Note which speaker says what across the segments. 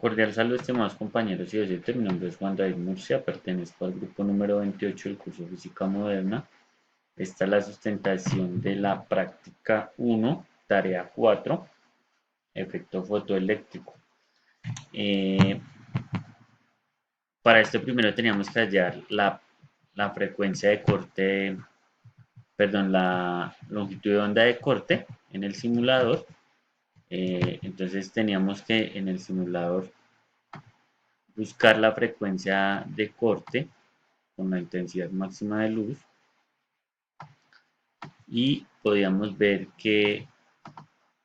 Speaker 1: Cordial saludo, estimados compañeros y docentes. Mi nombre es Juan David Murcia, pertenezco al grupo número 28 del curso Física Moderna. Esta es la sustentación de la práctica 1, tarea 4, efecto fotoeléctrico. Eh, para esto primero teníamos que hallar la frecuencia de corte, perdón, la longitud de onda de corte en el simulador. Entonces teníamos que en el simulador buscar la frecuencia de corte con la intensidad máxima de luz y podíamos ver que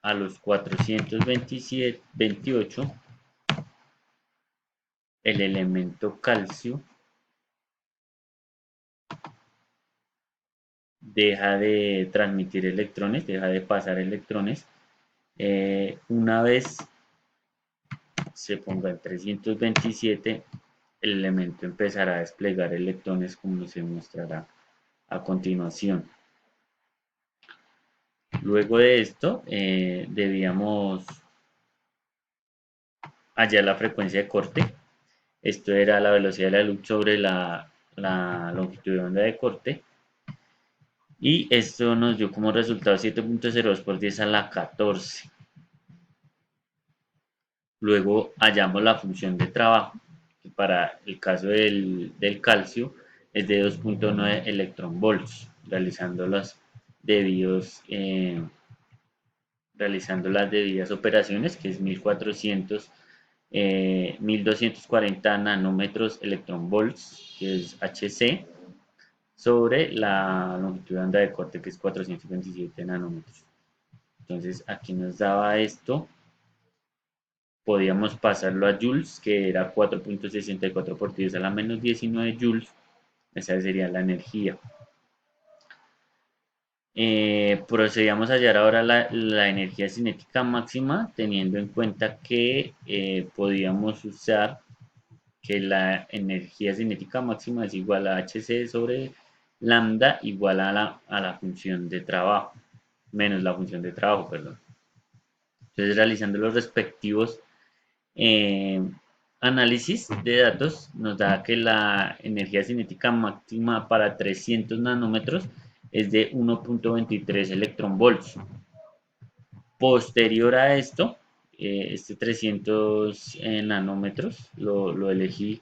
Speaker 1: a los 428 el elemento calcio deja de transmitir electrones, deja de pasar electrones. Una vez se ponga en 327, el elemento empezará a desplegar electrones como se mostrará a continuación. Luego de esto, debíamos hallar la frecuencia de corte. Esto era la velocidad de la luz sobre la longitud de onda de corte. Y esto nos dio como resultado 7.02 por 10 a la 14. Luego hallamos la función de trabajo, que para el caso del calcio es de 2.9 electronvolts, realizando las debidas operaciones, que es 1240 nanómetros electronvolts, que es HC, sobre la longitud de onda de corte, que es 427 nanómetros. Entonces aquí nos daba esto, podíamos pasarlo a joules, que era 4.64 por 10 a la menos 19 joules. Esa sería la energía. Procedíamos a hallar ahora la energía cinética máxima, teniendo en cuenta que podíamos usar que la energía cinética máxima es igual a hc sobre lambda igual a la función de trabajo, menos la función de trabajo, perdón. Entonces, realizando los respectivos eh, análisis de datos, nos da que la energía cinética máxima para 300 nanómetros es de 1.23 electronvolts. Posterior a esto, este 300 nanómetros lo elegí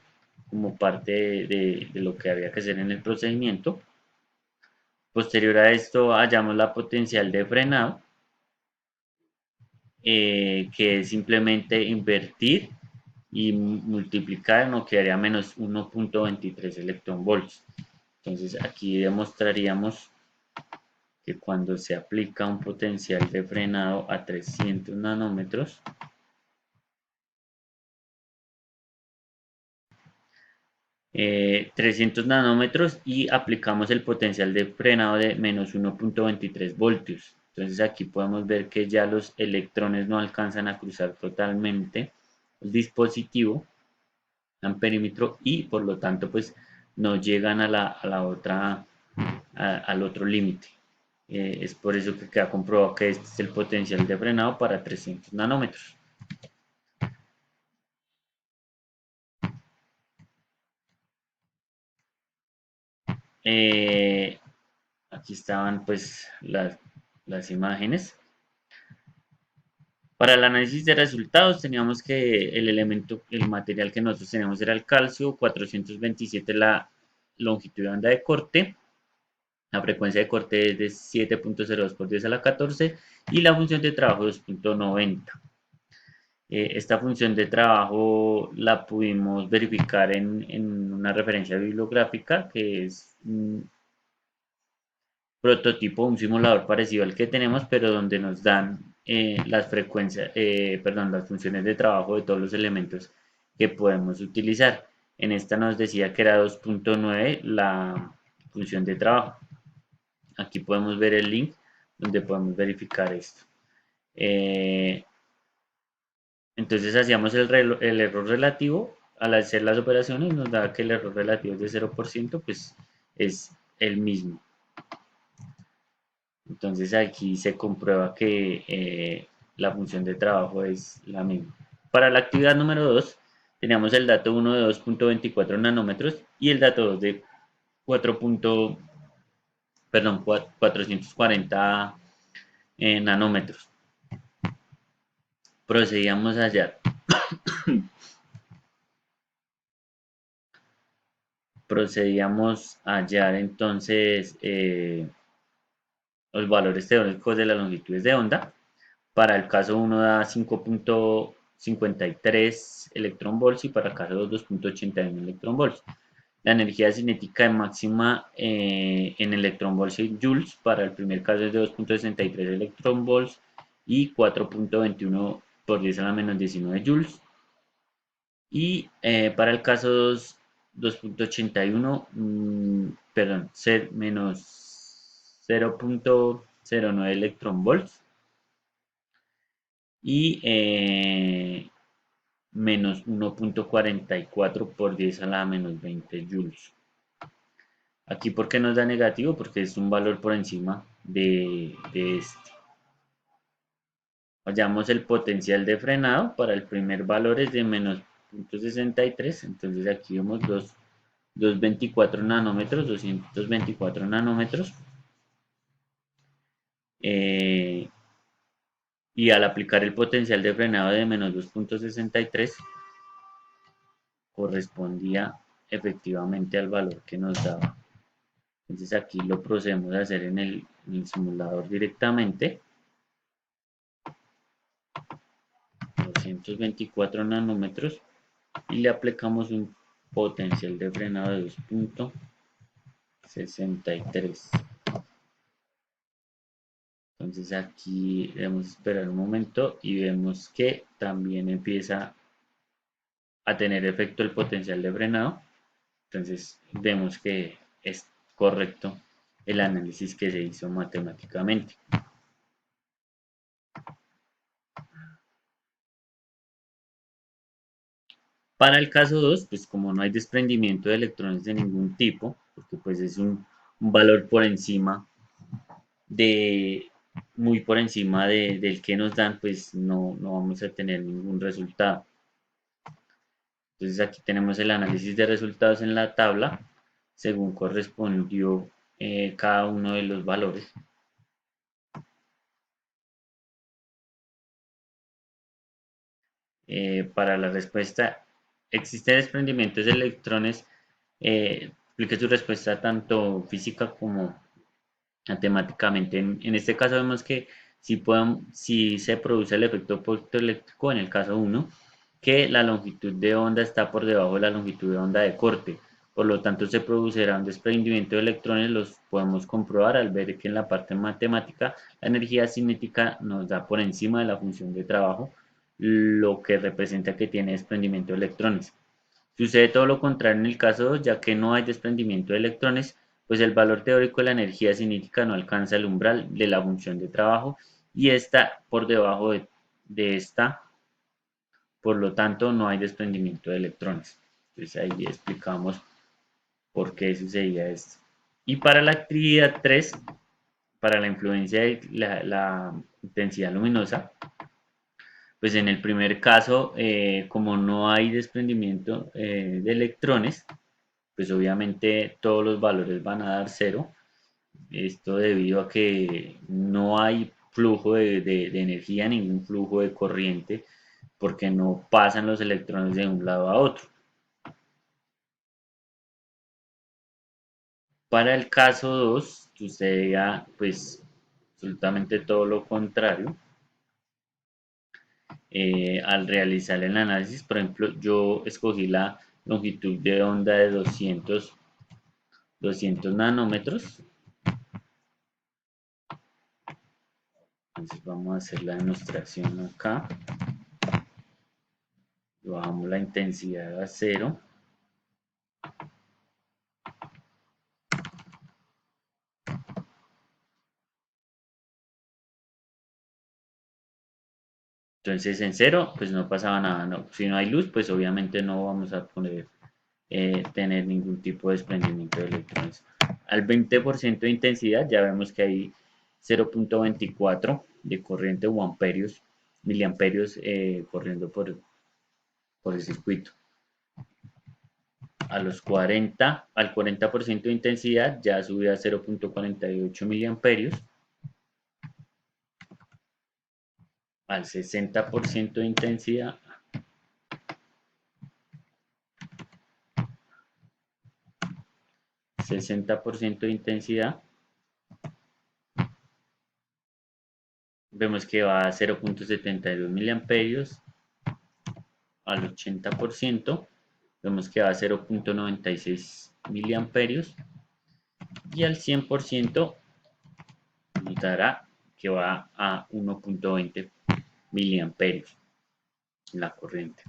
Speaker 1: como parte de lo que había que hacer en el procedimiento. Posterior a esto, hallamos la potencial de frenado, que es simplemente invertir y multiplicar, nos quedaría menos 1.23 electronvolts. Entonces aquí demostraríamos que cuando se aplica un potencial de frenado a 300 nanómetros, 300 nanómetros y aplicamos el potencial de frenado de menos 1.23 voltios. Entonces aquí podemos ver que ya los electrones no alcanzan a cruzar totalmente el dispositivo, amperímetro, y por lo tanto pues no llegan a la otra, al otro límite. Es por eso que queda comprobado que este es el potencial de frenado para 300 nanómetros. Eh, Aquí estaban pues las imágenes. Para el análisis de resultados teníamos que el material que nosotros teníamos era el calcio, 427 la longitud de onda de corte, la frecuencia de corte es de 7.02 por 10 a la 14 y la función de trabajo 2.90. Esta función de trabajo la pudimos verificar en una referencia bibliográfica que es un prototipo, un simulador parecido al que tenemos, pero donde nos dan las frecuencias, perdón, las funciones de trabajo de todos los elementos que podemos utilizar. En esta nos decía que era 2.9 la función de trabajo. Aquí podemos ver el link donde podemos verificar esto. Entonces hacíamos el error relativo. Al hacer las operaciones nos da que el error relativo es de 0%, pues es el mismo. Entonces aquí se comprueba que la función de trabajo es la misma. Para la actividad número 2, teníamos el dato 1 de 2.24 nanómetros y el dato 2 de 4. Perdón, 440 nanómetros. Procedíamos a hallar. Procedíamos a hallar entonces los valores teóricos de las longitudes de onda. Para el caso 1 da 5.53 electronvolts y para el caso 2 2.81 electronvolts. La energía cinética de máxima en electronvolts y joules para el primer caso es de 2.63 electronvolts y 4.21 por 10 a la menos 19 joules. Y para el caso 2, 2.81, perdón, menos 0.09 electronvolts y menos 1.44 por 10 a la menos 20 joules. Aquí, ¿por qué nos da negativo? Porque es un valor por encima de este. Hallamos el potencial de frenado. Para el primer valor es de menos 0.63. Entonces aquí vemos 224 nanómetros, 224 nanómetros. Y al aplicar el potencial de frenado de menos 2.63, correspondía efectivamente al valor que nos daba. Entonces aquí lo procedemos a hacer en el simulador directamente. 224 nanómetros y le aplicamos un potencial de frenado de 2.63. Entonces aquí debemos esperar un momento y vemos que también empieza a tener efecto el potencial de frenado. Entonces vemos que es correcto el análisis que se hizo matemáticamente. Para el caso 2, pues como no hay desprendimiento de electrones de ningún tipo, porque pues es un valor por encima de, muy por encima del que nos dan, pues no vamos a tener ningún resultado. Entonces aquí tenemos el análisis de resultados en la tabla, según correspondió cada uno de los valores. Para la respuesta, ¿existe desprendimientos de electrones? Explique su respuesta tanto física como matemáticamente. En este caso vemos que si se produce el efecto optoeléctrico en el caso 1, que la longitud de onda está por debajo de la longitud de onda de corte. Por lo tanto, se producirá un desprendimiento de electrones, los podemos comprobar al ver que en la parte matemática la energía cinética nos da por encima de la función de trabajo, lo que representa que tiene desprendimiento de electrones. Sucede todo lo contrario en el caso 2, ya que no hay desprendimiento de electrones, pues el valor teórico de la energía cinética no alcanza el umbral de la función de trabajo y está por debajo de esta, por lo tanto no hay desprendimiento de electrones. Entonces ahí explicamos por qué sucedía esto. Y para la actividad 3, para la influencia de la intensidad luminosa, pues en el primer caso, como no hay desprendimiento de electrones, pues obviamente todos los valores van a dar cero. Esto debido a que no hay flujo de energía, ningún flujo de corriente, porque no pasan los electrones de un lado a otro. Para el caso 2, sucedía pues absolutamente todo lo contrario. Al realizar el análisis, por ejemplo, yo escogí la longitud de onda de 200 nanómetros. Entonces vamos a hacer la demostración acá. Bajamos la intensidad a 0. Entonces en 0 pues no pasaba nada. No. Si no hay luz, pues obviamente no vamos a tener ningún tipo de desprendimiento de electrones. Al 20% de intensidad ya vemos que hay 0.24 de corriente o amperios, miliamperios corriendo por el circuito. Al 40% de intensidad ya sube a 0.48 miliamperios. Al 60% de intensidad vemos que va a 0.72 miliamperios. Al 80% vemos que va a 0.96 miliamperios y al 100% nos dará que va a 1.20 miliamperios la corriente.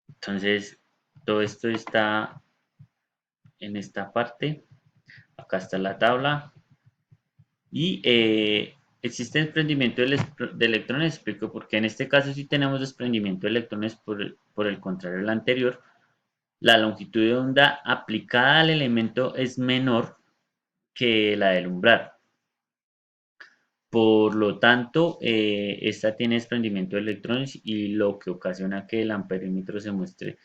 Speaker 1: Entonces todo esto está en esta parte. Acá está la tabla y existe desprendimiento de electrones. Explico por qué. En este caso sí tenemos desprendimiento de electrones, por el contrario al anterior. La longitud de onda aplicada al elemento es menor que la del umbral. Por lo tanto, esta tiene desprendimiento de electrones y lo que ocasiona que el amperímetro se muestre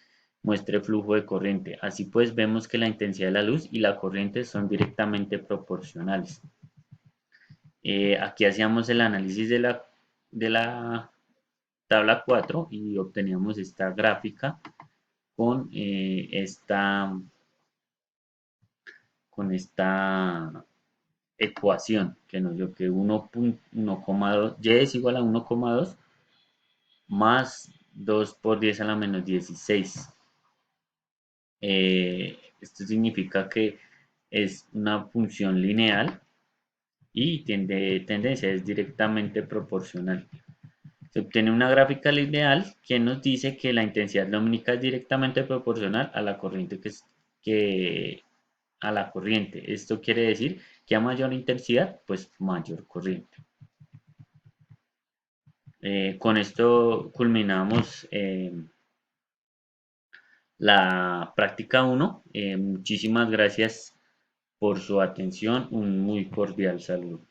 Speaker 1: flujo de corriente. Así pues, vemos que la intensidad de la luz y la corriente son directamente proporcionales. Aquí hacíamos el análisis de la tabla 4 y obteníamos esta gráfica con esta ecuación que nos dio que 1,2 y es igual a 1,2 más 2 por 10 a la menos 16. Esto significa que es una función lineal y tendencia es directamente proporcional. Se obtiene una gráfica lineal que nos dice que la intensidad lumínica es directamente proporcional a la corriente a la corriente. Esto quiere decir que a mayor intensidad, pues mayor corriente. Con esto culminamos la práctica 1. Muchísimas gracias por su atención. Un muy cordial saludo.